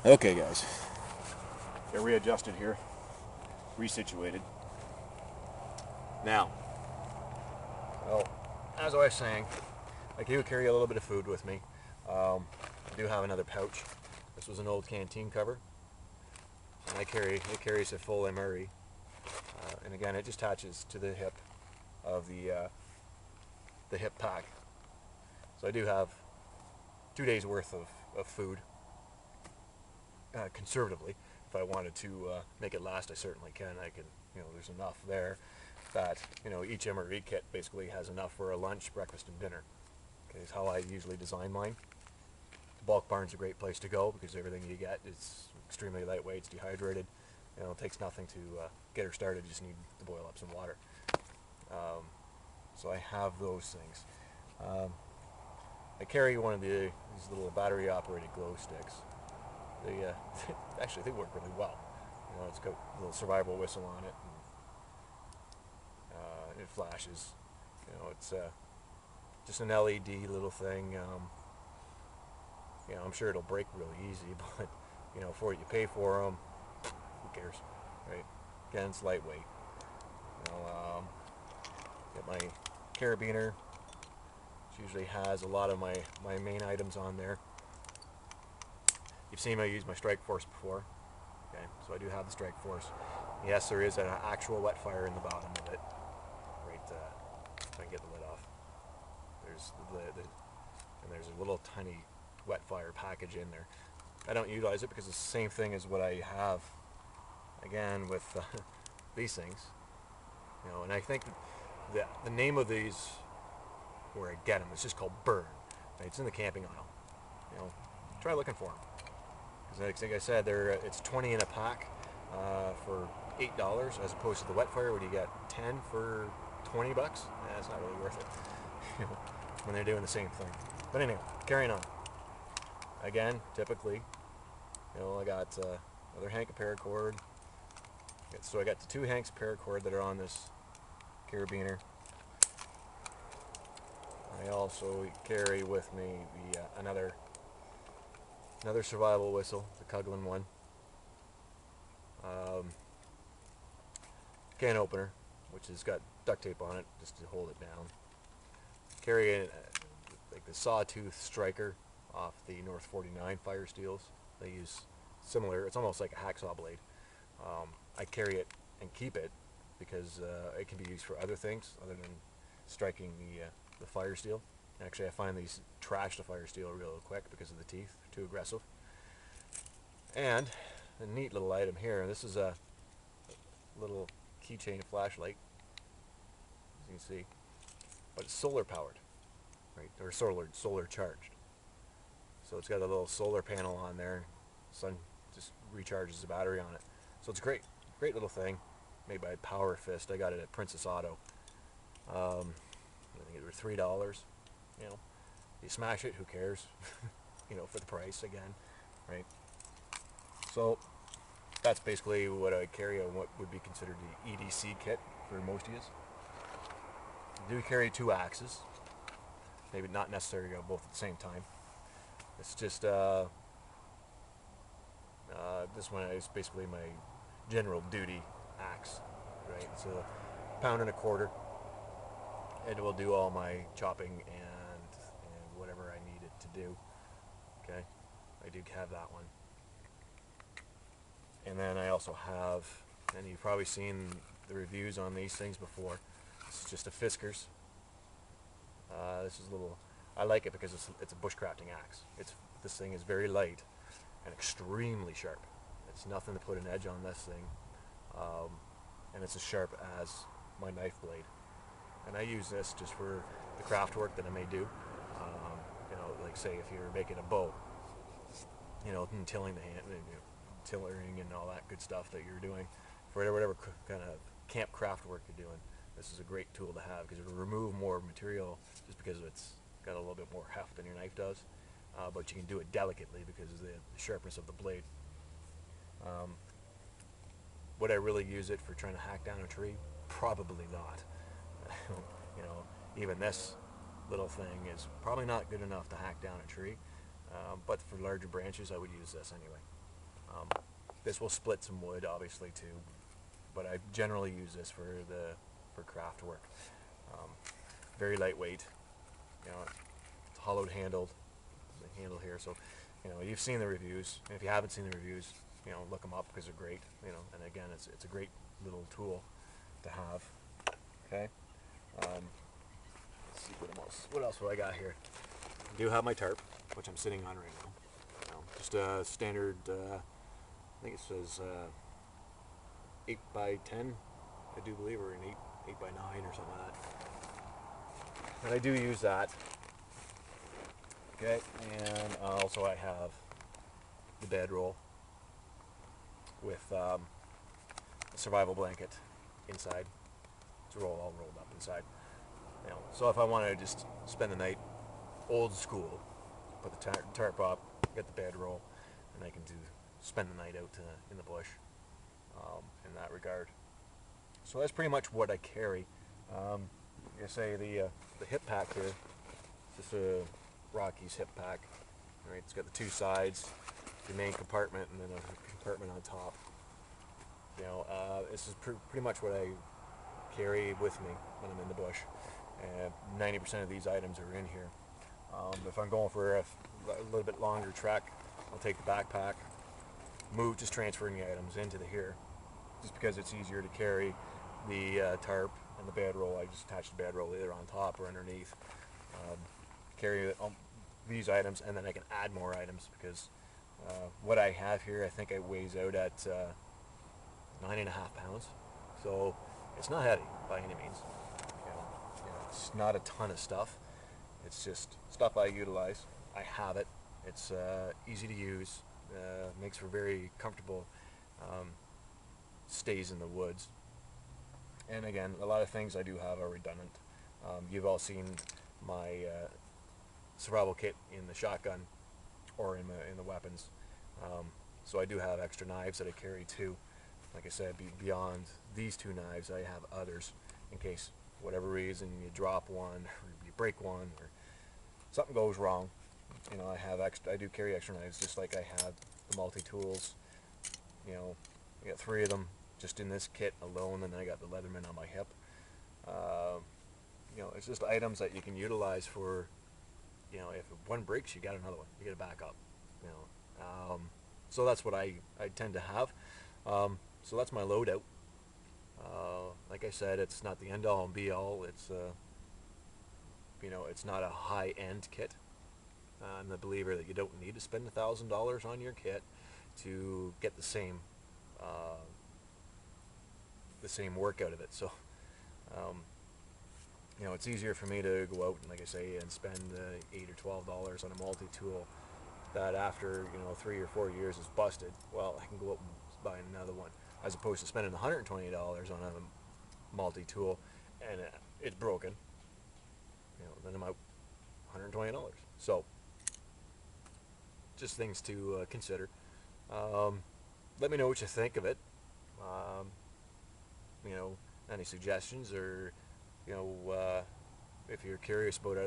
Okay, guys. They're readjusted here, resituated. Now, well, as I was saying, I do carry a little bit of food with me. I do have another pouch. This was an old canteen cover, and it carries a full MRE, and again, it just attaches to the hip of the hip pack. So I do have 2 days worth of food, conservatively. If I wanted to make it last, I certainly can. I can, there's enough there that, each MRE kit basically has enough for a lunch, breakfast, and dinner. Okay, is how I usually design mine. The bulk barn's a great place to go because everything you get is extremely lightweight, it's dehydrated. It takes nothing to get her started. You just need to boil up some water. So I have those things. I carry one of these little battery-operated glow sticks. They actually they work really well. It's got a little survival whistle on it, and it flashes. It's just an LED little thing. I'm sure it'll break really easy, but for what you pay for them, who cares, right? Again, it's lightweight. Get my carabiner, which usually has a lot of my main items on there. You've seen me use my Strike Force before. Okay, so I do have the Strike Force. Yes, there is an actual wet fire in the bottom of it. Right, if I can get the lid off. There's and there's a little tiny wet fire package in there. I don't utilize it because it's the same thing as what I have, again, with these things. And I think the name of these, where I get them, is just called Burn. Right? It's in the camping aisle. Try looking for them. Because like I said, it's 20 in a pack for $8, as opposed to the wet fire where you get 10 for $20. It's not really worth it when they're doing the same thing. But anyway, carrying on. Again, typically, I got another hank of paracord. So I got the 2 hanks of paracord that are on this carabiner. I also carry with me another survival whistle, the Coghlan one. Can opener, which has got duct tape on it just to hold it down. Carry like the Sawtooth Striker off the North 49 Fire Steels. They use similar, it's almost like a hacksaw blade. I carry it and keep it because it can be used for other things other than striking the fire steel. Actually, I find these trash the fire steel real quick because of the teeth, too aggressive. And a neat little item here. This is a little keychain flashlight, as you can see, but it's solar powered, right? Or solar charged. So it's got a little solar panel on there. Sun just recharges the battery on it. So it's great little thing, made by Power Fist. I got it at Princess Auto. I think it was $3. You smash it, who cares? For the price again, right? So that's basically what I carry on what would be considered the EDC kit for most of you. I do carry 2 axes. Maybe not necessary to go both at the same time. It's just this one is basically my general duty axe, right? It's a 1.25 pounds. It will do all my chopping and whatever I need it to do. Okay, I do have that one. And then I also have, and you've probably seen the reviews on these things before. This is just a Fiskars. This is a little, I like it because it's a bushcrafting axe. This thing is very light and extremely sharp. It's nothing to put an edge on this thing, and it's as sharp as my knife blade. And I use this just for the craft work that I may do. Like say if you're making a bow, and tilling the hand, tillering and all that good stuff that you're doing for whatever kind of camp craft work you're doing. This is a great tool to have because it'll remove more material just because it's got a little bit more heft than your knife does. But you can do it delicately because of the sharpness of the blade. Would I really use it for trying to hack down a tree? Probably not. Even this little thing is probably not good enough to hack down a tree. But for larger branches, I would use this anyway. This will split some wood, obviously, too, but I generally use this for craft work. Very lightweight, you know, it's hollowed handled, the handle here. So, you know, you've seen the reviews. And if you haven't seen the reviews, you know, look them up because they're great. You know, and again, it's a great little tool to have. Okay. Let's see what else do I got here. I do have my tarp, which I'm sitting on right now. You know, just a standard. I think it says 8 by 10, I do believe, or an 8 by 9 or something like that. And I do use that. Okay, and also I have the bedroll with a survival blanket inside. It's all rolled up inside. You know, so if I want to just spend the night old school, put the tarp up, get the bedroll, and I can spend the night out in the bush in that regard. So that's pretty much what I carry. Like I say, the hip pack here, it's just a Rockies hip pack. Right, it's got the two sides, the main compartment, and then a compartment on top. You know, this is pretty much what I carry with me when I'm in the bush. 90% of these items are in here. If I'm going for a little bit longer trek, I'll take the backpack, just transferring the items into here, just because it's easier to carry the tarp and the bedroll. I just attach the bedroll either on top or underneath. Carry these items, and then I can add more items because what I have here, I think it weighs out at 9.5 pounds. So it's not heavy by any means. It's not a ton of stuff. It's just stuff I utilize. I have it. It's easy to use. Makes for very comfortable stays in the woods. And again, a lot of things I do have are redundant. You've all seen my survival kit in the shotgun or in the weapons. So I do have extra knives that I carry too. Like I said, beyond these two knives, I have others in case, for whatever reason, you drop one or you break one or something goes wrong. You know, I do carry extra knives, just like I have the multi-tools. You know, I got 3 of them just in this kit alone, and then I got the Leatherman on my hip. You know, it's just items that you can utilize for, you know, if one breaks, you got another one. You get a backup. You know, so that's what I tend to have. So that's my loadout. Like I said, it's not the end-all and be-all. It's you know, it's not a high-end kit. I'm the believer that you don't need to spend $1,000 on your kit to get the same work out of it. So, you know, it's easier for me to go out and, like I say, and spend $8 or $12 on a multi-tool that after, you know, 3 or 4 years is busted. Well, I can go out and buy another one, as opposed to spending $120 on a multi-tool and it's broken. You know, then I'm out $120. So, just things to consider. Let me know what you think of it. You know, any suggestions, or you know, if you're curious about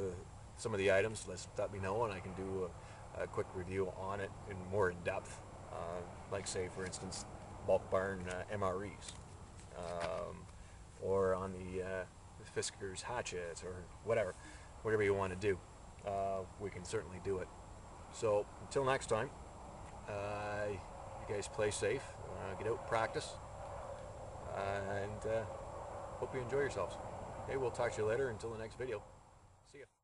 some of the items, let me know, and I can do a quick review on it in more in depth. Like say, for instance, bulk barn MREs, or on the Fiskars hatchets, or whatever you want to do. We can certainly do it. So until next time, you guys play safe, get out, practice, and hope you enjoy yourselves. Okay, we'll talk to you later. Until the next video. See ya.